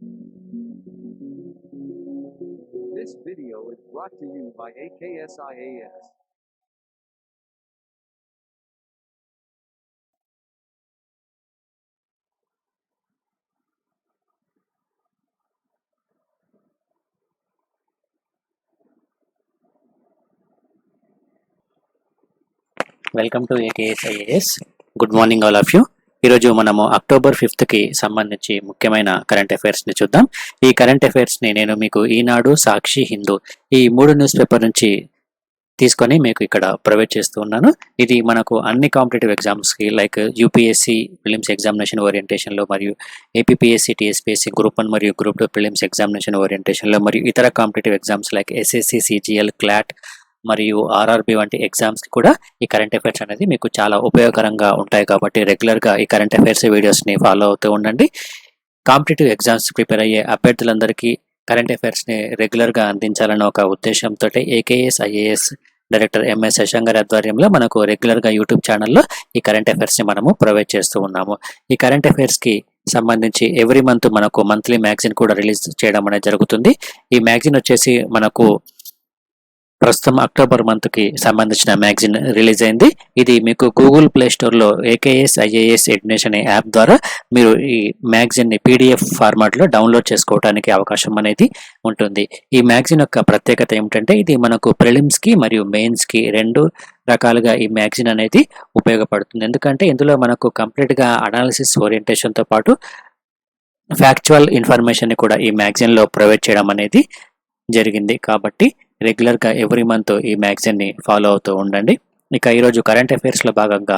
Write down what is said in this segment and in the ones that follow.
This video is brought to you by AKSIAS. Welcome to AKSIAS. Good morning all of you. ఈరోజు మనము October 5కి సంబంధించి ముఖ్యమైన current అఫైర్స్ని చూద్దాం. ఈ కరెంట్ అఫైర్స్ని నేను మీకు ఈనాడు, సాక్షి, హిందూ ఈ 3 న్యూస్ పేపర్ నుంచి తీసుకొని మీకు ఇక్కడ ప్రొవైడ్ చేస్తూ ఉన్నాను. ఇది మనకు అన్ని కాంపిటేటివ్ ఎగ్జామ్స్కి లైక్ యూపీఎస్సీ ప్రిలిమ్స్ ఎగ్జామినేషన్ ఓరియంటేషన్లో మరియు ఏపీపీఎస్సీ టీఎస్పీఎస్సీ గ్రూప్ 1 మరియు గ్రూప్ 2 ప్రిలిమ్స్ ఎగ్జామినేషన్ ఓరియంటేషన్లో మరియు ఇతర competitive exams like SSC, CGL, clot మరియు ఆర్ఆర్బి వంటి ఎగ్జామ్స్కి కూడా ఈ కరెంట్ అఫైర్స్ అనేది మీకు చాలా ఉపయోగకరంగా ఉంటాయి. కాబట్టి రెగ్యులర్గా ఈ కరెంట్ అఫైర్స్ వీడియోస్ని ఫాలో అవుతూ ఉండండి. కాంపిటేటివ్ ఎగ్జామ్స్ ప్రిపేర్ అయ్యే అభ్యర్థులందరికీ కరెంట్ అఫైర్స్ని రెగ్యులర్గా అందించాలన్న ఒక ఉద్దేశంతో AKS IAS director MS Shashank గారి ఆధ్వర్యంలో మనకు రెగ్యులర్గా యూట్యూబ్ ఛానల్లో ఈ కరెంట్ అఫైర్స్ని మనము ప్రొవైడ్ చేస్తూ ఉన్నాము. ఈ కరెంట్ అఫైర్స్కి సంబంధించి ఎవ్రీ మంత్ మనకు మంత్లీ మ్యాగజైన్ కూడా రిలీజ్ చేయడం అనేది జరుగుతుంది. ఈ మ్యాగజైన్ వచ్చేసి మనకు ప్రస్తుతం అక్టోబర్ మంత్కి సంబంధించిన మ్యాగజైన్ రిలీజ్ అయింది. ఇది మీకు గూగుల్ ప్లే స్టోర్లో ఏకేఎస్ ఐఏఎస్ ఎడ్యుకేషన్ అనే యాప్ ద్వారా మీరు ఈ మ్యాగజైన్ని పీడిఎఫ్ ఫార్మాట్లో డౌన్లోడ్ చేసుకోవడానికి అవకాశం అనేది ఉంటుంది. ఈ మ్యాగజైన్ యొక్క ప్రత్యేకత ఏమిటంటే ఇది మనకు ప్రిలిమ్స్కి మరియు మెయిన్స్కి 2 రకాలుగా ఈ మ్యాగజైన్ అనేది ఉపయోగపడుతుంది. ఎందుకంటే ఇందులో మనకు కంప్లీట్గా అనాలిసిస్ ఓరియంటేషన్తో పాటు ఫ్యాక్చువల్ ఇన్ఫర్మేషన్ని కూడా ఈ మ్యాగజైన్లో ప్రొవైడ్ చేయడం అనేది జరిగింది. కాబట్టి రెగ్యులర్గా ఎవ్రీ మంత్ ఈ మ్యాగజైన్ని ఫాలో అవుతూ ఉండండి. ఇక ఈరోజు కరెంట్ అఫైర్స్లో భాగంగా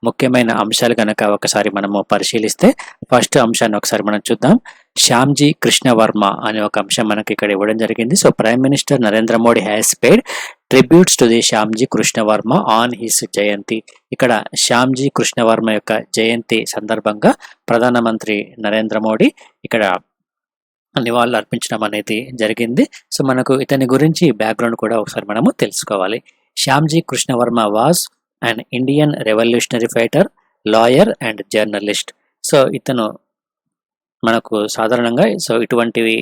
ముఖ్యమైన అంశాలు కనుక ఒకసారి మనము పరిశీలిస్తే ఫస్ట్ అంశాన్ని ఒకసారి మనం చూద్దాం. శ్యామ్జీ కృష్ణ వర్మ అనే ఒక అంశం మనకి ఇక్కడ ఇవ్వడం జరిగింది. So prime minister Narendra Modi has paid tributes to the Shyamji Krishna Varma on his jayanti. ఇక్కడ శ్యామ్జీ కృష్ణ వర్మ యొక్క జయంతి సందర్భంగా ప్రధానమంత్రి నరేంద్ర మోడీ ఇక్కడ నివాళులు అర్పించడం అనేది జరిగింది. సో మనకు ఇతని గురించి బ్యాక్గ్రౌండ్ కూడా ఒకసారి మనము తెలుసుకోవాలి. Shyamji Krishna Varma was an Indian revolutionary fighter, lawyer and journalist. So ఇతను మనకు సాధారణంగా ఇటువంటివి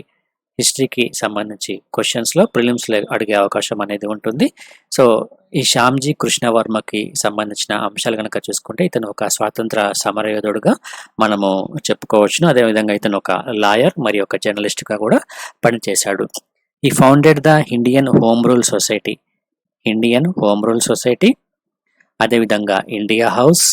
హిస్టరీకి సంబంధించి క్వశ్చన్స్లో ప్రిలిమ్స్లో అడిగే అవకాశం అనేది ఉంటుంది. సో ఈ శ్యామ్జీ కృష్ణ వర్మకి సంబంధించిన అంశాలు కనుక చూసుకుంటే ఇతను ఒక స్వాతంత్ర సమరయోధుడుగా మనము చెప్పుకోవచ్చును. అదేవిధంగా ఇతను ఒక లాయర్ మరియు ఒక జర్నలిస్ట్గా కూడా పనిచేశాడు. ఈ founded the Indian home rule society, అదేవిధంగా India house,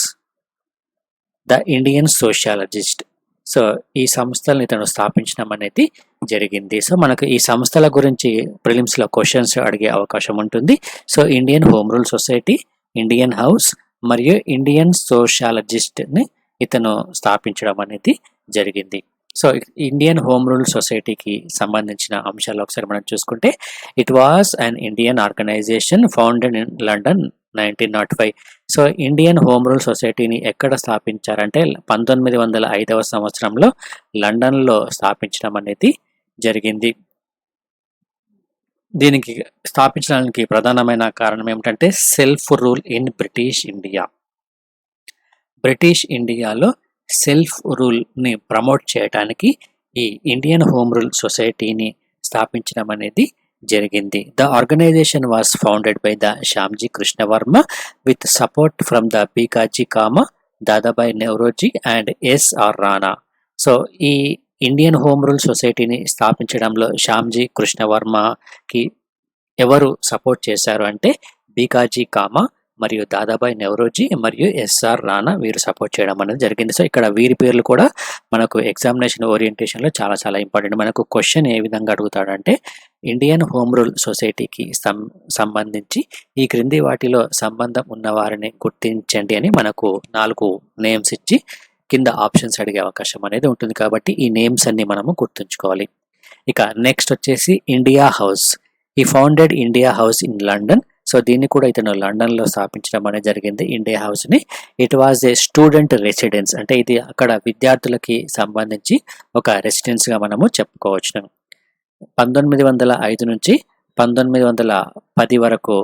the Indian sociologist. So ఈ సంస్థలను ఇతను స్థాపించడం అనేది జరిగింది. సో మనకు ఈ సంస్థల గురించి ప్రిలిమ్స్లో క్వశ్చన్స్ అడిగే అవకాశం ఉంటుంది. So Indian home rule society, Indian house మరియు ఇండియన్ సోషియాలజిస్ట్ని ఇతను స్థాపించడం అనేది జరిగింది. సో ఇండియన్ హోమ్ రూల్ సొసైటీకి సంబంధించిన అంశాలు ఒకసారి మనం చూసుకుంటే it was an Indian organisation founded in London 1905. So Indian home rule సొసైటీని ఎక్కడ స్థాపించారంటే 1905వ సంవత్సరంలో లండన్లో స్థాపించడం అనేది జరిగింది. దీనికి స్థాపించడానికి ప్రధానమైన కారణం ఏమిటంటే సెల్ఫ్ రూల్ ఇన్ బ్రిటిష్ ఇండియాలో సెల్ఫ్ రూల్ని ప్రమోట్ చేయడానికి ఈ ఇండియన్ హోమ్ రూల్ సొసైటీని స్థాపించడం అనేది జరిగింది. The organisation was founded by the Shyamji Krishna Varma with support from the Bhikaji Cama, Dadabhai Naoroji and S R Rana. So ఈ ఇండియన్ హోమ్ రూల్ సొసైటీని స్థాపించడంలో శ్యామ్జీ కృష్ణ వర్మకి ఎవరు సపోర్ట్ చేశారు అంటే భీకాజీ కామా మరియు దాదాబాయి నౌరోజీ మరియు ఎస్ఆర్ రాణా వీరు సపోర్ట్ చేయడం అనేది జరిగింది. సో ఇక్కడ వీరి పేర్లు కూడా మనకు ఎగ్జామినేషన్ ఓరియంటేషన్లో చాలా చాలా ఇంపార్టెంట్. మనకు క్వశ్చన్ ఏ విధంగా అడుగుతాడంటే ఇండియన్ హోమ్ రూల్ సొసైటీకి సంబంధించి ఈ క్రింది వాటిలో సంబంధం ఉన్నవారిని గుర్తించండి అని మనకు 4 నేమ్స్ ఇచ్చి కింద ఆప్షన్స్ అడిగే అవకాశం అనేది ఉంటుంది. కాబట్టి ఈ నేమ్స్ అన్ని మనము గుర్తుంచుకోవాలి. ఇక నెక్స్ట్ వచ్చేసి ఇండియా హౌస్. ఈ founded India house in London. So దీన్ని కూడా ఇతను లండన్లో స్థాపించడం అనేది జరిగింది ఇండియా హౌస్ని. It was a student residence, అంటే ఇది అక్కడ విద్యార్థులకి సంబంధించి ఒక రెసిడెన్స్గా మనము చెప్పుకోవచ్చు. 1905 నుంచి 1910 వరకు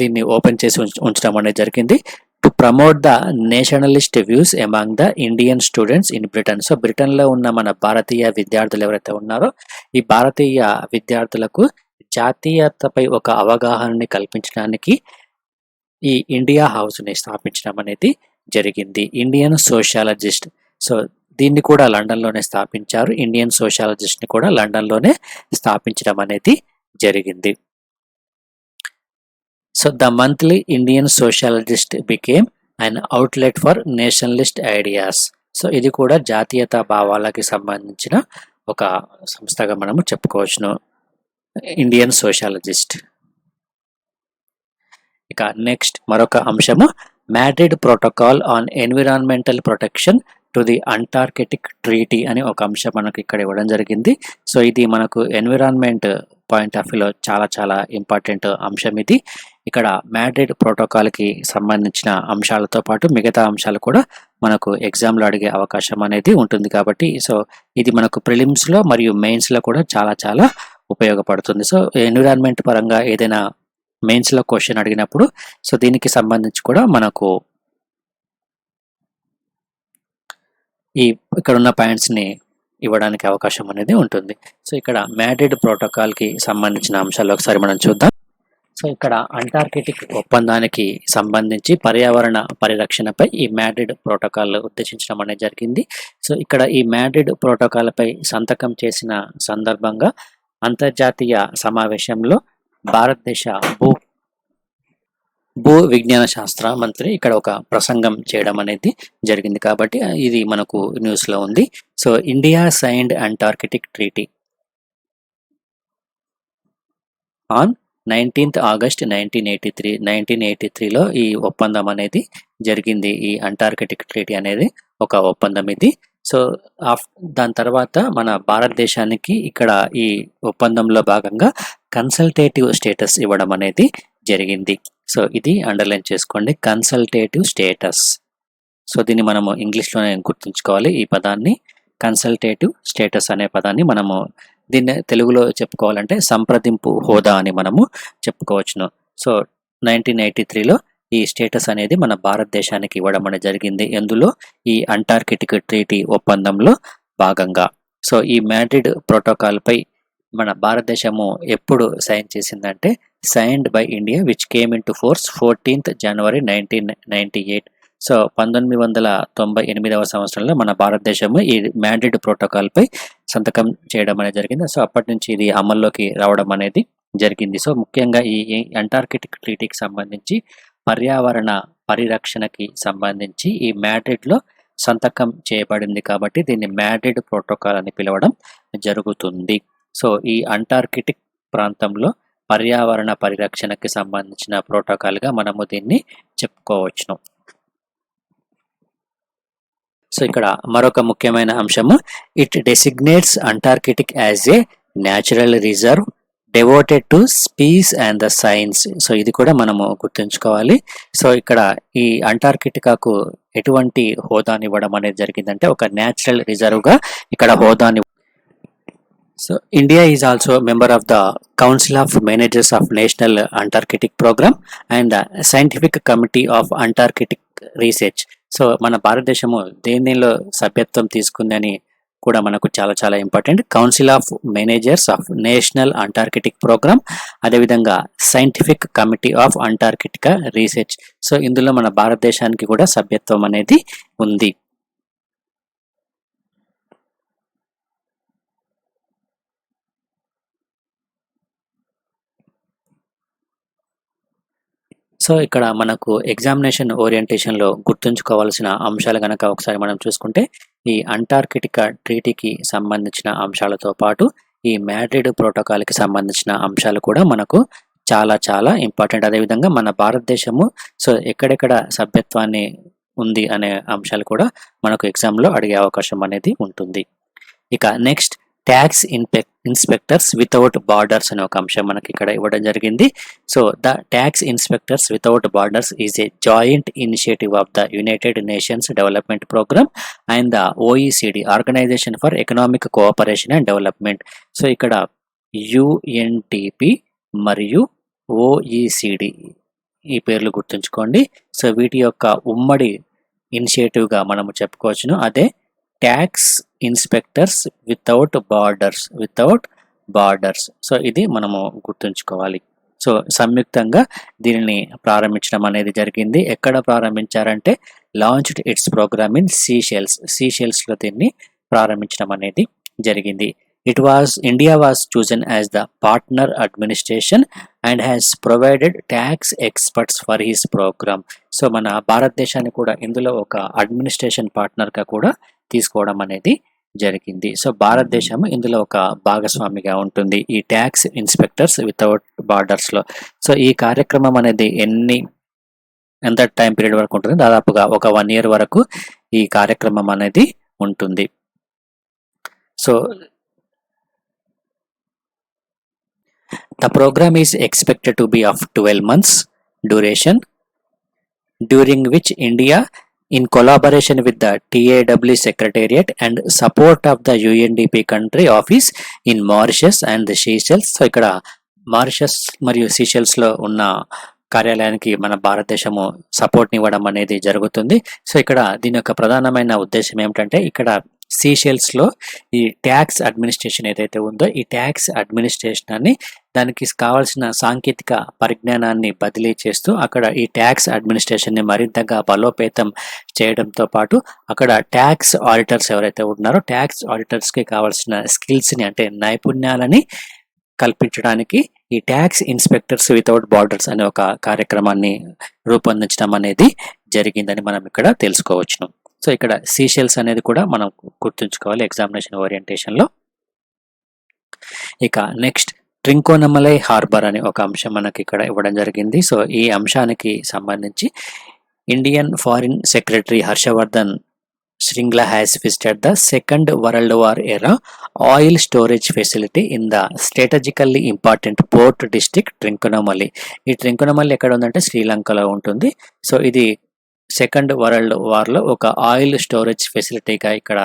దీన్ని ఓపెన్ చేసి ఉంచడం అనేది జరిగింది. To promote the Nationalist views among the Indian students in Britain. So బ్రిటన్లో ఉన్న మన భారతీయ విద్యార్థులు ఎవరైతే ఉన్నారో ఈ భారతీయ విద్యార్థులకు జాతీయతపై ఒక అవగాహనని కల్పించడానికి ఈ ఇండియా హౌస్ని స్థాపించడం అనేది జరిగింది. ఇండియన్ సోషాలజిస్ట్, సో దీన్ని కూడా లండన్లోనే స్థాపించారు. ఇండియన్ సోషాలజిస్ట్ని కూడా లండన్లోనే స్థాపించడం అనేది జరిగింది. So the monthly Indian sociologist became an outlet for Nationalist ideas. So ఇది కూడా జాతీయతా భావాలకి సంబంధించిన ఒక సంస్థగా మనము చెప్పుకోవచ్చును, ఇండియన్ సోషాలజిస్ట్. ఇక నెక్స్ట్ మరొక అంశము Madrid protocol on environmental protection to the Antarctic treaty అని ఒక అంశం మనకు ఇక్కడ ఇవ్వడం జరిగింది. సో ఇది మనకు ఎన్విరాన్మెంట్ పాయింట్ ఆఫ్ వ్యూలో చాలా చాలా ఇంపార్టెంట్ అంశం ఇది. ఇక్కడ మాడ్రిడ్ ప్రోటోకాల్కి సంబంధించిన అంశాలతో పాటు మిగతా అంశాలు కూడా మనకు ఎగ్జామ్లో అడిగే అవకాశం అనేది ఉంటుంది కాబట్టి సో ఇది మనకు ప్రిలిమ్స్లో మరియు మెయిన్స్లో కూడా చాలా చాలా ఉపయోగపడుతుంది. సో ఎన్విరాన్మెంట్ పరంగా ఏదైనా మెయిన్స్లో క్వశ్చన్ అడిగినప్పుడు సో దీనికి సంబంధించి కూడా మనకు ఇక్కడ ఉన్న పాయింట్స్ని ఇవ్వడానికి అవకాశం అనేది ఉంటుంది. సో ఇక్కడ మాడ్రిడ్ ప్రోటోకాల్కి సంబంధించిన అంశాలు ఒకసారి మనం చూద్దాం. సో ఇక్కడ అంటార్కిటిక్ ఒప్పందానికి సంబంధించి పర్యావరణ పరిరక్షణపై ఈ మాడ్రిడ్ ప్రోటోకాల్ ఉద్దేశించడం అనేది జరిగింది. సో ఇక్కడ ఈ మాడ్రిడ్ ప్రోటోకాల్పై సంతకం చేసిన సందర్భంగా అంతర్జాతీయ సమావేశంలో భారతదేశ భూ విజ్ఞాన శాస్త్ర మంత్రి ఇక్కడ ఒక ప్రసంగం చేయడం అనేది జరిగింది కాబట్టి ఇది మనకు న్యూస్లో ఉంది. So India signed Antarctic treaty on 19th August 1983. 1983లో ఈ ఒప్పందం అనేది జరిగింది. ఈ అంటార్కిటిక్ ట్రీటీ అనేది ఒక ఒప్పందం ఇది. సో దాని తర్వాత మన భారతదేశానికి ఇక్కడ ఈ ఒప్పందంలో భాగంగా కన్సల్టేటివ్ స్టేటస్ ఇవ్వడం అనేది జరిగింది. సో ఇది అండర్లైన్ చేసుకోండి, కన్సల్టేటివ్ స్టేటస్. సో దీన్ని మనము ఇంగ్లీష్లోనే గుర్తుంచుకోవాలి. ఈ పదాన్ని కన్సల్టేటివ్ స్టేటస్ అనే పదాన్ని మనము దీన్ని తెలుగులో చెప్పుకోవాలంటే సంప్రదింపు హోదా అని మనము చెప్పుకోవచ్చును. సో 1983లో ఈ స్టేటస్ అనేది మన భారతదేశానికి ఇవ్వడం అనేది జరిగింది. ఎందులో ఈ అంటార్కిటిక్ ట్రీటీ ఒప్పందంలో భాగంగా. సో ఈ మాడ్రిడ్ ప్రోటోకాల్పై మన భారతదేశము ఎప్పుడు సైన్ చేసిందంటే signed by India which came into force 14th January 1998. So 1998వ సంవత్సరంలో మన భారతదేశము ఈ మాడ్రిడ్ ప్రోటోకాల్పై సంతకం చేయడం అనేది జరిగింది. సో అప్పటి నుంచి ఇది అమల్లోకి రావడం అనేది జరిగింది. సో ముఖ్యంగా ఈ అంటార్కిటిక్ ట్రీటీకి సంబంధించి పర్యావరణ పరిరక్షణకి సంబంధించి ఈ మాడ్రిడ్లో సంతకం చేయబడింది కాబట్టి దీన్ని మాడ్రిడ్ ప్రోటోకాల్ అని పిలవడం జరుగుతుంది. సో ఈ అంటార్కిటిక్ ప్రాంతంలో పర్యావరణ పరిరక్షణకి సంబంధించిన ప్రోటోకాల్గా మనము దీన్ని చెప్పుకోవచ్చును. సో ఇక్కడ మరొక ముఖ్యమైన అంశము it designates Antarctic as a natural reserve devoted to peace and the science. So ఇది కూడా మనము గుర్తుంచుకోవాలి. సో ఇక్కడ ఈ అంటార్కిటికాకు ఎటువంటి హోదాని ఇవ్వడం అనేది జరిగిందంటే ఒక న్యాచురల్ రిజర్వ్గా ఇక్కడ హోదాని. So India is also member of the council of managers of national Antarctic programme and scientific committee of Antarctic research. So మన భారతదేశము దేనిలో సభ్యత్వం తీసుకుందని కూడా మనకు చాలా చాలా important. Council of managers of national Antarctic programme, అదేవిధంగా scientific committee of Antarctica research. So ఇందులో మన భారతదేశానికి కూడా సభ్యత్వం అనేది ఉంది. సో ఇక్కడ మనకు ఎగ్జామినేషన్ ఓరియంటేషన్లో గుర్తుంచుకోవాల్సిన అంశాలు కనుక ఒకసారి మనం చూసుకుంటే ఈ అంటార్కిటికా ట్రీటీకి సంబంధించిన అంశాలతో పాటు ఈ మాడ్రిడ్ ప్రోటోకాల్కి సంబంధించిన అంశాలు కూడా మనకు చాలా చాలా ఇంపార్టెంట్. అదేవిధంగా మన భారతదేశము సో ఎక్కడెక్కడ సభ్యత్వాన్ని ఉంది అనే అంశాలు కూడా మనకు ఎగ్జామ్లో అడిగే అవకాశం అనేది ఉంటుంది. ఇక next tax inspectors without borders అనే ఒక అంశం మనకి ఇక్కడ ఇవ్వడం జరిగింది. So the tax inspectors without borders is a joint initiative of the United Nations development programme and the OECD organisation for economic cooperation and development. So ఇక్కడ UNDP మరియు OECD ఈ పేర్లు గుర్తుంచుకోండి. సో వీటి యొక్క ఉమ్మడి ఇనిషియేటివ్గా మనము చెప్పుకోవచ్చును. అదే tax inspectors without borders. So ఇది మనము గుర్తుంచుకోవాలి. సో సంయుక్తంగా దీనిని ప్రారంభించడం అనేది జరిగింది. ఎక్కడ ప్రారంభించారంటే లాంచ్డ్ ఇట్స్ ప్రోగ్రామ్ ఇన్ సీషెల్స్లో దీన్ని ప్రారంభించడం అనేది జరిగింది. India was chosen as the partner administration and has provided tax experts for his program. So మన భారతదేశాన్ని కూడా ఇందులో ఒక అడ్మినిస్ట్రేషన్ పార్ట్నర్గా కూడా తీసుకోవడం అనేది జరిగింది. సో భారతదేశం ఇందులో ఒక భాగస్వామిగా ఉంటుంది ఈ ట్యాక్స్ ఇన్స్పెక్టర్స్ వితౌట్ బార్డర్స్లో. సో ఈ కార్యక్రమం అనేది ఎంత టైం పీరియడ్ వరకు ఉంటుంది? దాదాపుగా ఒక 1 year వరకు ఈ కార్యక్రమం అనేది ఉంటుంది. So the program is expected to be of 12 months duration, during which India, in collaboration with the TAW Secretariat and support of the UNDP country office in Mauritius and the Seychelles. So ఇక్కడ Mauritius మరియు సీషెల్స్లో ఉన్న కార్యాలయానికి మన భారతదేశము సపోర్ట్ని ఇవ్వడం అనేది జరుగుతుంది. సో ఇక్కడ దీని యొక్క ప్రధానమైన ఉద్దేశం ఏమిటంటే ఇక్కడ సీషెల్స్లో ఈ ట్యాక్స్ అడ్మినిస్ట్రేషన్ ఏదైతే ఉందో ఈ ట్యాక్స్ అడ్మినిస్ట్రేషన్ దానికి కావాల్సిన సాంకేతిక పరిజ్ఞానాన్ని బదిలీ చేస్తూ అక్కడ ఈ ట్యాక్స్ అడ్మినిస్ట్రేషన్ని మరింతగా బలోపేతం చేయడంతో పాటు అక్కడ ట్యాక్స్ ఆడిటర్స్ ఎవరైతే ఉన్నారో ట్యాక్స్ ఆడిటర్స్కి కావాల్సిన స్కిల్స్ని అంటే నైపుణ్యాలని కల్పించడానికి ఈ ట్యాక్స్ ఇన్స్పెక్టర్స్ వితౌట్ బార్డర్స్ అనే ఒక కార్యక్రమాన్ని రూపొందించడం అనేది జరిగిందని మనం ఇక్కడ తెలుసుకోవచ్చును. సో ఇక్కడ సీషెల్స్ అనేది కూడా మనం గుర్తుంచుకోవాలి ఎగ్జామినేషన్ ఓరియంటేషన్లో. ఇక నెక్స్ట్ ట్రింకోనమలై హార్బర్ అనే ఒక అంశం మనకి ఇక్కడ ఇవ్వడం జరిగింది. సో ఈ అంశానికి సంబంధించి Indian foreign secretary Harshvardhan Shringla has visited the second world war era oil storage facility in the strategically important port district Trincomalee. ఈ ట్రింకోనమలై ఎక్కడ ఉందంటే శ్రీలంకలో ఉంటుంది. సో ఇది సెకండ్ వరల్డ్ వార్లో ఒక ఆయిల్ స్టోరేజ్ ఫెసిలిటీగా ఇక్కడ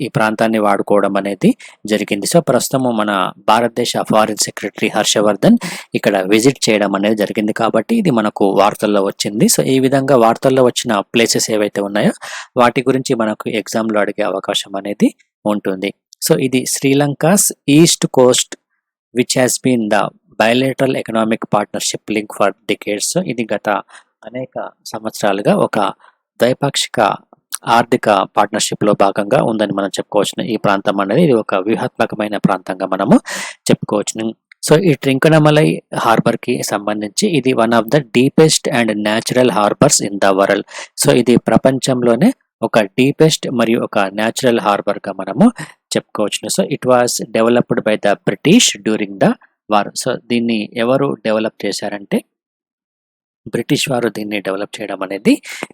ఈ ప్రాంతాన్ని వాడుకోవడం అనేది జరిగింది. సో ప్రస్తుతం మన భారతదేశ ఫారిన్ సెక్రటరీ హర్షవర్ధన్ ఇక్కడ విజిట్ చేయడం అనేది జరిగింది కాబట్టి ఇది మనకు వార్తల్లో వచ్చింది. సో ఈ విధంగా వార్తల్లో వచ్చిన ప్లేసెస్ ఏవైతే ఉన్నాయో వాటి గురించి మనకు ఎగ్జామ్లో అడిగే అవకాశం అనేది ఉంటుంది. సో ఇది Sri Lanka's east Coast which has been the bilateral economic partnership link for decades. ఇది గత అనేక సంవత్సరాలుగా ఒక ద్వైపాక్షిక ఆర్థిక పార్ట్నర్షిప్లో భాగంగా ఉందని మనం చెప్పుకోవచ్చు. ఈ ప్రాంతం అనేది ఇది ఒక వ్యూహాత్మకమైన ప్రాంతంగా మనము చెప్పుకోవచ్చు. సో ఈ ట్రింకోనమలై హార్బర్కి సంబంధించి ఇది one of the deepest and natural harbours in the world. So ఇది ప్రపంచంలోనే ఒక డీపెస్ట్ మరియు ఒక న్యాచురల్ హార్బర్గా మనము చెప్పుకోవచ్చు. So it was developed by the British during the war. So దీన్ని ఎవరు డెవలప్ చేశారంటే బ్రిటిష్ వారు దీన్ని డెవలప్ చేయడం అనేది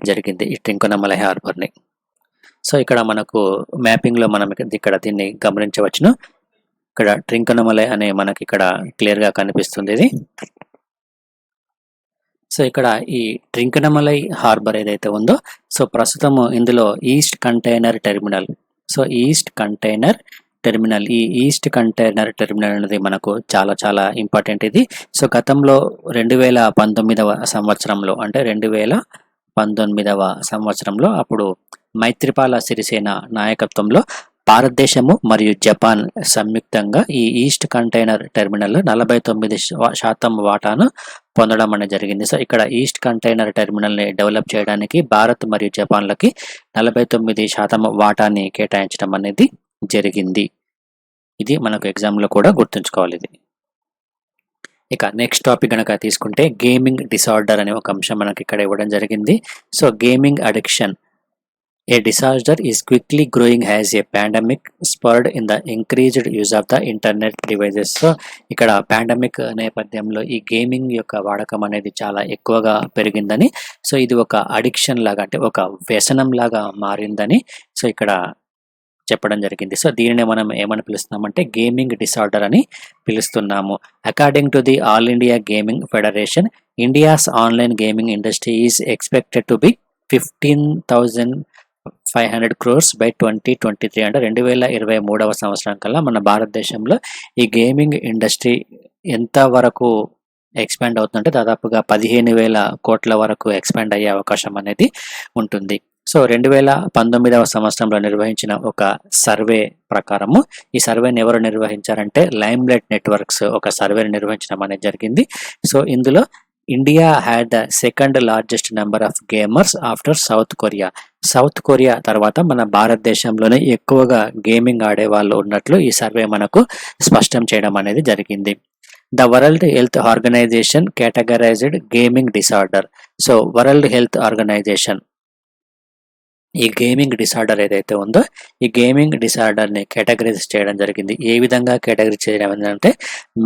జరిగింది ఈ ట్రింకోనమలై హార్బర్ని. సో ఇక్కడ మనకు మ్యాపింగ్లో మనం ఇక్కడ దీన్ని గమనించవచ్చును. ఇక్కడ ట్రింకోనమలై అనే మనకి ఇక్కడ క్లియర్గా కనిపిస్తుంది ఇది. సో ఇక్కడ ఈ ట్రింకోనమలై హార్బర్ ఏదైతే ఉందో సో ప్రస్తుతము ఇందులో east container terminal. So east container terminal ఈ ఈస్ట్ కంటైనర్ టెర్మినల్ అనేది మనకు చాలా చాలా ఇంపార్టెంట్ ఇది. సో గతంలో 2019వ సంవత్సరంలో అంటే 2019వ సంవత్సరంలో అప్పుడు మైత్రిపాల సిరిసేన నాయకత్వంలో భారతదేశము మరియు జపాన్ సంయుక్తంగా ఈ ఈస్ట్ కంటైనర్ టెర్మినల్లో 49% వాటాను పొందడం అనేది జరిగింది. సో ఇక్కడ ఈస్ట్ కంటైనర్ టెర్మినల్ని డెవలప్ చేయడానికి భారత్ మరియు జపాన్లకి 49% వాటాని కేటాయించడం అనేది జరిగింది. ఇది మనకు ఎగ్జామ్లో కూడా గుర్తుంచుకోవాలి ఇది. ఇక నెక్స్ట్ టాపిక్ కనుక తీసుకుంటే గేమింగ్ డిసార్డర్ అనే ఒక అంశం మనకి ఇక్కడ ఇవ్వడం జరిగింది. So gaming addiction a disorder is quickly growing has a pandemic spurred in the increased use of the internet devices. So ఇక్కడ పాండమిక్ నేపథ్యంలో ఈ గేమింగ్ యొక్క వాడకం అనేది చాలా ఎక్కువగా పెరిగిందని, సో ఇది ఒక అడిక్షన్ లాగా అంటే ఒక వ్యసనం లాగా మారిందని సో ఇక్కడ చెప్పడం జరిగింది. సో దీనిని మనం ఏమని పిలుస్తున్నామంటే గేమింగ్ డిసార్డర్ అని పిలుస్తున్నాము. According to the all India gaming federation, India's online gaming industry is expected to be 15,500 crores by 2023. అంటే 2023వ సంవత్సరం కల్లా మన భారతదేశంలో ఈ గేమింగ్ ఇండస్ట్రీ ఎంత వరకు ఎక్స్పాండ్ అవుతుందంటే దాదాపుగా 15,000 కోట్ల వరకు ఎక్స్పాండ్ అయ్యే అవకాశం అనేది ఉంటుంది. సో 2019వ సంవత్సరంలో నిర్వహించిన ఒక సర్వే ప్రకారము, ఈ సర్వేని ఎవరు నిర్వహించారంటే లైమ్లైట్ నెట్వర్క్స్ ఒక సర్వేని నిర్వహించడం అనేది జరిగింది. సో ఇందులో India had the second largest number of gamers after south Korea. South Korea తర్వాత మన భారతదేశంలోనే ఎక్కువగా గేమింగ్ ఆడే వాళ్ళు ఉన్నట్లు ఈ సర్వే మనకు స్పష్టం చేయడం అనేది జరిగింది. The World Health Organization categorised gaming disorder. So World Health Organization ఈ గేమింగ్ డిసార్డర్ ఏదైతే ఉందో ఈ గేమింగ్ డిసార్డర్ని కేటగరైజ్ చేయడం జరిగింది. ఏ విధంగా కేటగరైజ్ చేయడం అంటే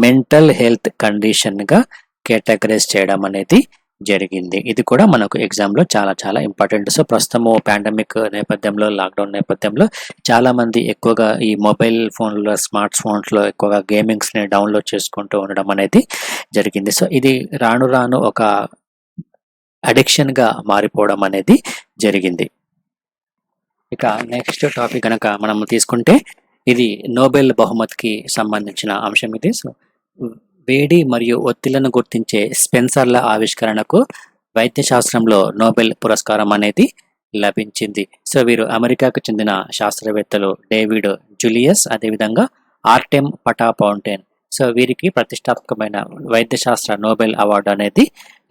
మెంటల్ హెల్త్ కండిషన్గా కేటగరైజ్ చేయడం అనేది జరిగింది. ఇది కూడా మనకు ఎగ్జామ్లో చాలా చాలా ఇంపార్టెంట్. సో ప్రస్తుతము పాండమిక్ నేపథ్యంలో, లాక్డౌన్ నేపథ్యంలో చాలామంది ఎక్కువగా ఈ మొబైల్ ఫోన్లో, స్మార్ట్ ఫోన్స్లో ఎక్కువగా గేమింగ్స్ని డౌన్లోడ్ చేసుకుంటూ ఉండడం అనేది జరిగింది. సో ఇది రాను రాను ఒక అడిక్షన్గా మారిపోవడం అనేది జరిగింది. ఇక నెక్స్ట్ టాపిక్ కనుక మనం తీసుకుంటే ఇది నోబెల్ బహుమతికి సంబంధించిన అంశం ఇది. సో వేడి మరియు ఒత్తిళ్లను గుర్తించే స్పెన్సర్ల ఆవిష్కరణకు వైద్య శాస్త్రంలో నోబెల్ పురస్కారం అనేది లభించింది. సో వీరు అమెరికాకు చెందిన శాస్త్రవేత్తలు డేవిడ్ జూలియస్, అదేవిధంగా ఆర్టెమ్ పటాపౌంటైన్. సో వీరికి ప్రతిష్టాత్మకమైన వైద్యశాస్త్ర నోబెల్ అవార్డు అనేది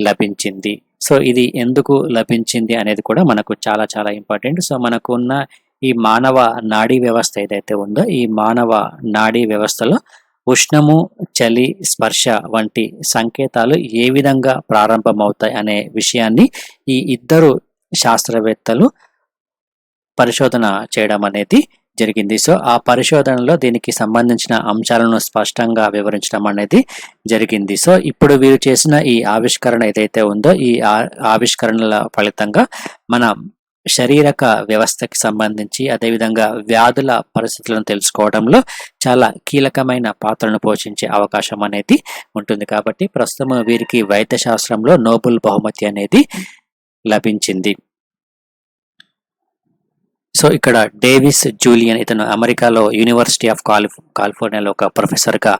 లభించింది. సో ఇది ఎందుకు లభించింది అనేది కూడా మనకు చాలా చాలా ఇంపార్టెంట్. సో మనకు ఉన్న ఈ మానవ నాడీ వ్యవస్థ ఏదైతే ఉందో ఈ మానవ నాడీ వ్యవస్థలో ఉష్ణము, చలి, స్పర్శ వంటి సంకేతాలు ఏ విధంగా ప్రారంభమవుతాయి అనే విషయాన్ని ఈ ఇద్దరు శాస్త్రవేత్తలు పరిశోధన చేయడం అనేది జరిగింది. సో ఆ పరిశోధనలో దీనికి సంబంధించిన అంశాలను స్పష్టంగా వివరించడం అనేది జరిగింది. సో ఇప్పుడు వీరు చేసిన ఈ ఆవిష్కరణ ఏదైతే ఉందో ఈ ఆవిష్కరణల ఫలితంగా మన శారీరక వ్యవస్థకి సంబంధించి, అదేవిధంగా వ్యాధుల పరిస్థితులను తెలుసుకోవడంలో చాలా కీలకమైన పాత్రను పోషించే అవకాశం అనేది ఉంటుంది. కాబట్టి ప్రస్తుతం వీరికి వైద్య శాస్త్రంలో నోబెల్ బహుమతి అనేది లభించింది. సో ఇక్కడ డేవిస్ జూలియన్, ఇతను అమెరికాలో యూనివర్సిటీ ఆఫ్ కాలిఫోర్నియాలో ఒక ప్రొఫెసర్గా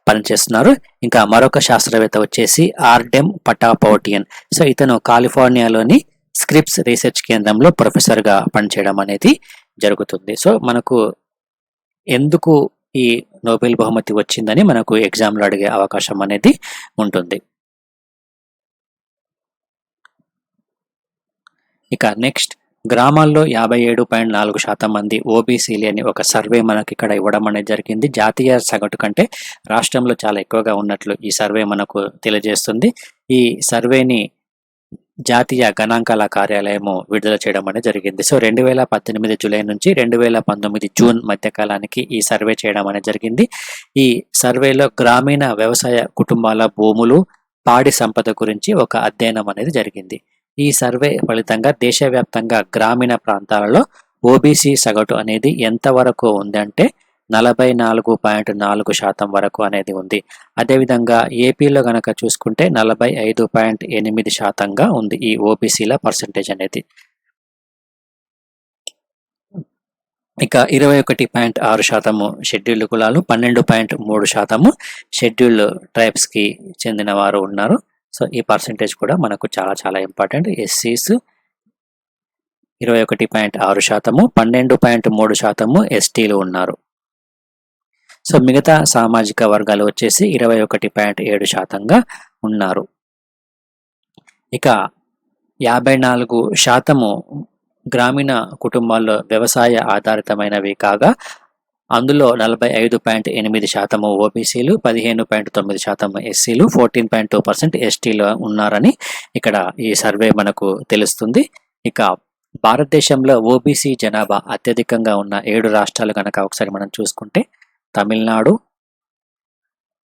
పనిచేస్తున్నారు. ఇంకా మరొక శాస్త్రవేత్త వచ్చేసి ఆర్టెమ్ పటాపౌంటైన్. సో ఇతను కాలిఫోర్నియాలోని స్క్రిప్స్ రీసెర్చ్ కేంద్రంలో ప్రొఫెసర్గా పనిచేయడం అనేది జరుగుతుంది. సో మనకు ఎందుకు ఈ నోబెల్ బహుమతి వచ్చిందని మనకు ఎగ్జామ్లో అడిగే అవకాశం అనేది ఉంటుంది. ఇక నెక్స్ట్, గ్రామాల్లో 57.4% మంది ఓబీసీలు అని ఒక సర్వే మనకి ఇక్కడ ఇవ్వడం అనేది జరిగింది. జాతీయ సగటు కంటే రాష్ట్రంలో చాలా ఎక్కువగా ఉన్నట్లు ఈ సర్వే మనకు తెలియజేస్తుంది. ఈ సర్వేని జాతీయ గణాంకాల కార్యాలయము విడుదల చేయడం అనేది జరిగింది. సో 2018 జూలై నుంచి 2019 జూన్ మధ్యకాలానికి ఈ సర్వే చేయడం అనేది జరిగింది. ఈ సర్వేలో గ్రామీణ వ్యవసాయ కుటుంబాల భూములు, పాడి సంపద గురించి ఒక అధ్యయనం అనేది జరిగింది. ఈ సర్వే ఫలితంగా దేశవ్యాప్తంగా గ్రామీణ ప్రాంతాలలో ఓబీసీ సగటు అనేది ఎంతవరకు ఉందంటే 44.4% వరకు అనేది ఉంది. అదేవిధంగా ఏపీలో గనక చూసుకుంటే 45.8%గా ఉంది ఈ ఓబీసీల పర్సంటేజ్ అనేది. ఇక 21.6% షెడ్యూల్డ్ కులాలు, 12.3% షెడ్యూల్డ్ ట్రైబ్స్కి చెందిన వారు ఉన్నారు. సో ఈ పర్సంటేజ్ కూడా మనకు చాలా చాలా ఇంపార్టెంట్. ఎస్సీస్ 21.6%, 12.3% ఎస్టీలు ఉన్నారు. సో మిగతా సామాజిక వర్గాలు వచ్చేసి 21.7%గా ఉన్నారు. ఇక 54% గ్రామీణ కుటుంబాల్లో వ్యవసాయ ఆధారితమైనవి కాగా అందులో 45.8% ఓబీసీలు, 15.9% ఎస్సీలు, 14.2% ఎస్టీలు ఉన్నారని ఇక్కడ ఈ సర్వే మనకు తెలుస్తుంది. ఇక భారతదేశంలో ఓబీసీ జనాభా అత్యధికంగా ఉన్న 7 రాష్ట్రాలు కనుక ఒకసారి మనం చూసుకుంటే తమిళనాడు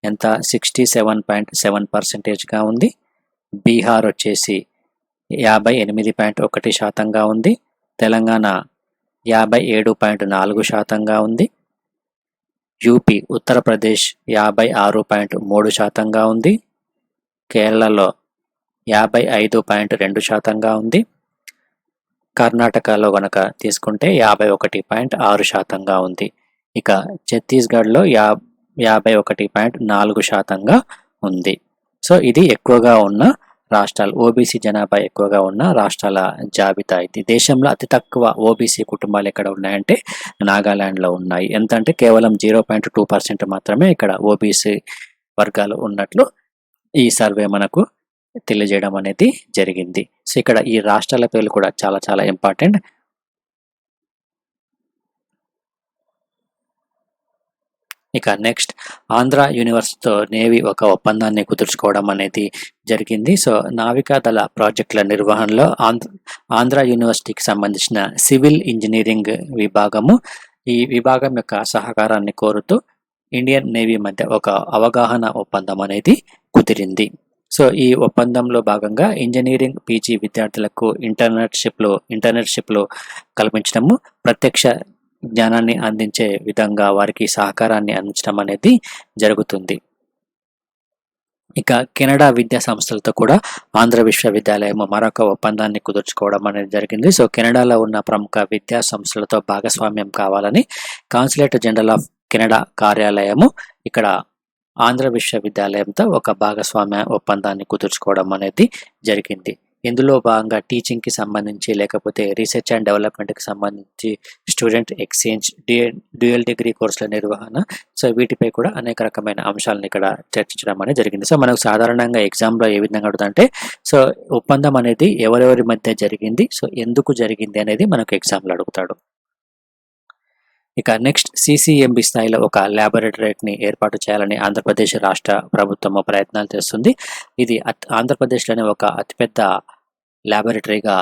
ఎంత 67.7%గా ఉంది, బీహార్ వచ్చేసి 58.1%గా ఉంది, తెలంగాణ 57.4%గా ఉంది, యూపీ ఉత్తరప్రదేశ్ 56.3%గా ఉంది, కేరళలో 55.2%గా ఉంది, కర్ణాటకలో గనక తీసుకుంటే 51.6%గా ఉంది. ఇక ఛత్తీస్గఢ్లో 51.4%గా ఉంది. సో ఇది ఎక్కువగా ఉన్న రాష్ట్రాలు, ఓబీసీ జనాభా ఎక్కువగా ఉన్న రాష్ట్రాల జాబితా ఇది. దేశంలో అతి తక్కువ ఓబీసీ కుటుంబాలు ఎక్కడ ఉన్నాయంటే నాగాలాండ్లో ఉన్నాయి. ఎంత అంటే కేవలం 0.2% మాత్రమే ఇక్కడ ఓబీసీ వర్గాలు ఉన్నట్లు ఈ సర్వే మనకు తెలియజేయడం అనేది జరిగింది. సో ఇక్కడ ఈ రాష్ట్రాల పేర్లు కూడా చాలా చాలా ఇంపార్టెంట్. ఇక నెక్స్ట్, ఆంధ్ర యూనివర్సిటీతో నేవీ ఒక ఒప్పందాన్ని కుదుర్చుకోవడం అనేది జరిగింది. సో నావికాదళ ప్రాజెక్టుల నిర్వహణలో ఆంధ్ర యూనివర్సిటీకి సంబంధించిన సివిల్ ఇంజనీరింగ్ విభాగము ఈ విభాగం యొక్క సహకారాన్ని కోరుతూ ఇండియన్ నేవీ మధ్య ఒక అవగాహన ఒప్పందం అనేది కుదిరింది. సో ఈ ఒప్పందంలో భాగంగా ఇంజనీరింగ్ పీజీ విద్యార్థులకు ఇంటర్న్షిప్లు కల్పించడము, ప్రత్యక్ష జ్ఞానాన్ని అందించే విధంగా వారికి సహకారాన్ని అందించడం అనేది జరుగుతుంది. ఇక కెనడా విద్యా సంస్థలతో కూడా ఆంధ్ర విశ్వవిద్యాలయం మరొక ఒప్పందాన్ని కుదుర్చుకోవడం అనేది జరిగింది. సో కెనడాలో ఉన్న ప్రముఖ విద్యా సంస్థలతో భాగస్వామ్యం కావాలని కాన్సులేట్ జనరల్ ఆఫ్ కెనడా కార్యాలయము ఇక్కడ ఆంధ్ర విశ్వవిద్యాలయంతో ఒక భాగస్వామ్య ఒప్పందాన్ని కుదుర్చుకోవడం అనేది జరిగింది. ఇందులో భాగంగా టీచింగ్కి సంబంధించి, లేకపోతే రీసెర్చ్ అండ్ డెవలప్మెంట్కి సంబంధించి, స్టూడెంట్ ఎక్స్చేంజ్, డ్యూయల్ డిగ్రీ కోర్సుల నిర్వహణ, సో వీటిపై కూడా అనేక రకమైన అంశాలను ఇక్కడ చర్చించడం అనేది జరిగింది. సో మనకు సాధారణంగా ఎగ్జామ్లో ఏ విధంగా అడుగుతుందంటే, సో ఒప్పందం అనేది ఎవరెవరి మధ్య జరిగింది, సో ఎందుకు జరిగింది అనేది మనకు ఎగ్జామ్లో అడుగుతాడు. ఇక నెక్స్ట్, సిసిఎంబి స్థాయిలో ఒక ల్యాబొరేటరీని ఏర్పాటు చేయాలని ఆంధ్రప్రదేశ్ రాష్ట్ర ప్రభుత్వం ప్రయత్నాలు చేస్తుంది. ఇది ఆంధ్రప్రదేశ్లోనే ఒక అతిపెద్ద ల్యాబొరేటరీగా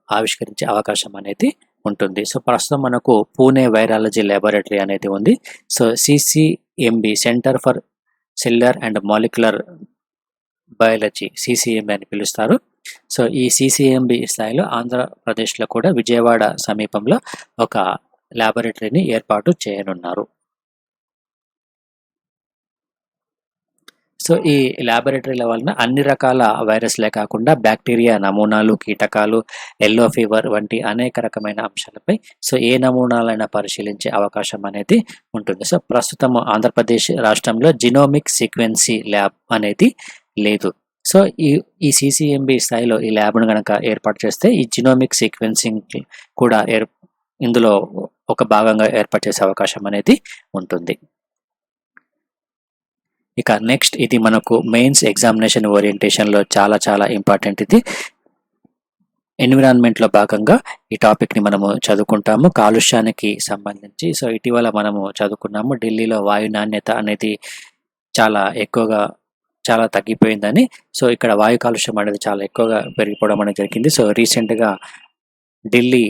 ఆవిష్కరించే అవకాశం అనేది ఉంటుంది. సో ప్రస్తుతం మనకు పూణే వైరాలజీ ల్యాబొరేటరీ అనేది ఉంది. So CCMB, centre for cellular and molecular biology, CCMB అని పిలుస్తారు. సో ఈ సిసిఎంబి స్థాయిలో ఆంధ్రప్రదేశ్లో కూడా విజయవాడ సమీపంలో ఒక ల్యాబొరేటరీని ఏర్పాటు చేయనున్నారు. సో ఈ ల్యాబొరేటరీల వలన అన్ని రకాల వైరస్లే కాకుండా బ్యాక్టీరియా నమూనాలు, కీటకాలు, ఎల్లో ఫీవర్ వంటి అనేక రకమైన అంశాలపై సో ఏ నమూనాలైనా పరిశీలించే అవకాశం అనేది ఉంటుంది. సో ప్రస్తుతం ఆంధ్రప్రదేశ్ రాష్ట్రంలో జినోమిక్ సీక్వెన్సీ ల్యాబ్ అనేది లేదు. సో ఈ సిసిఎంబి స్థాయిలో ఈ ల్యాబ్ను కనుక ఏర్పాటు చేస్తే ఈ జినోమిక్ సీక్వెన్సింగ్ కూడా ఇందులో ఒక భాగంగా ఏర్పాటు చేసే అవకాశం అనేది ఉంటుంది. ఇక నెక్స్ట్, ఇది మనకు మెయిన్స్ ఎగ్జామినేషన్ ఓరియంటేషన్లో చాలా చాలా ఇంపార్టెంట్. ఇది ఎన్విరాన్మెంట్లో భాగంగా ఈ టాపిక్ని మనము చదువుకుంటాము. కాలుష్యానికి సంబంధించి సో ఇటీవల మనము చదువుకున్నాము, ఢిల్లీలో వాయు నాణ్యత అనేది చాలా తగ్గిపోయిందని. సో ఇక్కడ వాయు కాలుష్యం అనేది చాలా ఎక్కువగా పెరిగిపోవడం అనేది జరిగింది. సో రీసెంట్గా ఢిల్లీ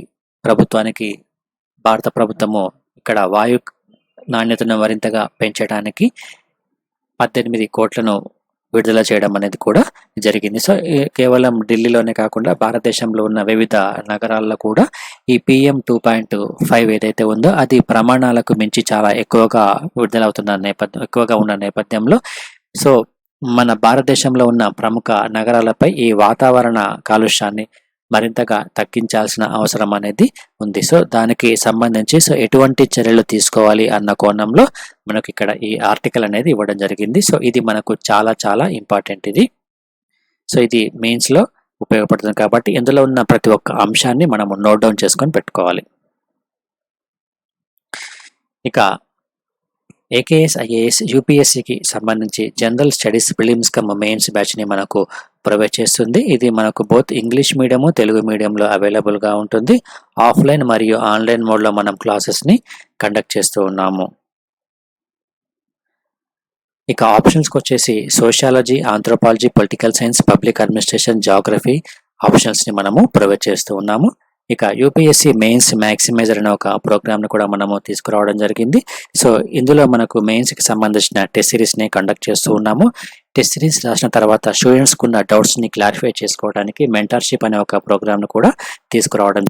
ప్రభుత్వానికి భారత ప్రభుత్వము ఇక్కడ వాయు నాణ్యతను మరింతగా పెంచడానికి 18 కోట్లను విడుదల చేయడం అనేది కూడా జరిగింది. సో కేవలం ఢిల్లీలోనే కాకుండా భారతదేశంలో ఉన్న వివిధ నగరాల్లో కూడా ఈ PM 2.5 ఏదైతే ఉందో అది ప్రమాణాలకు మించి చాలా ఎక్కువగా ఎక్కువగా ఉన్న నేపథ్యంలో సో మన భారతదేశంలో ఉన్న ప్రముఖ నగరాలపై ఈ వాతావరణ కాలుష్యాన్ని మరింతగా తగ్గించాల్సిన అవసరం అనేది ఉంది. సో దానికి సంబంధించి సో ఎటువంటి చర్యలు తీసుకోవాలి అన్న కోణంలో మనకు ఇక్కడ ఈ ఆర్టికల్ అనేది ఇవ్వడం జరిగింది. సో ఇది మనకు చాలా చాలా ఇంపార్టెంట్ ఇది. సో ఇది మెయిన్స్లో ఉపయోగపడుతుంది కాబట్టి ఇందులో ఉన్న ప్రతి ఒక్క అంశాన్ని మనము నోట్ డౌన్ చేసుకొని పెట్టుకోవాలి. ఇక AKS, IAS, UPSCకి సంబంధించి general studies prelims cum mains బ్యాచ్ని మనకు ప్రొవైడ్ చేస్తుంది. ఇది మనకు బోత్ ఇంగ్లీష్ మీడియము, తెలుగు మీడియంలో అవైలబుల్గా ఉంటుంది. ఆఫ్లైన్ మరియు ఆన్లైన్ మోడ్లో మనం క్లాసెస్ని కండక్ట్ చేస్తూ ఉన్నాము. ఇక ఆప్షన్స్కి వచ్చేసి sociology, anthropology, political science, public administration, geography ఆప్షన్స్ని మనము ప్రొవైడ్ చేస్తూ ఉన్నాము. ఇక యూపీఎస్సీ మెయిన్స్ మ్యాక్సిమైజర్ అనే ఒక ప్రోగ్రామ్ని కూడా మనము తీసుకురావడం జరిగింది. సో ఇందులో మనకు మెయిన్స్కి సంబంధించిన టెస్ట్ సిరీస్ని కండక్ట్ చేస్తూ ఉన్నాము. టెస్ట్ సిరీస్ రాసిన తర్వాత స్టూడెంట్స్కి ఉన్న డౌట్స్ని క్లారిఫై చేసుకోవడానికి మెంటర్షిప్ అనే ఒక ప్రోగ్రామ్ను కూడా తీసుకురావడం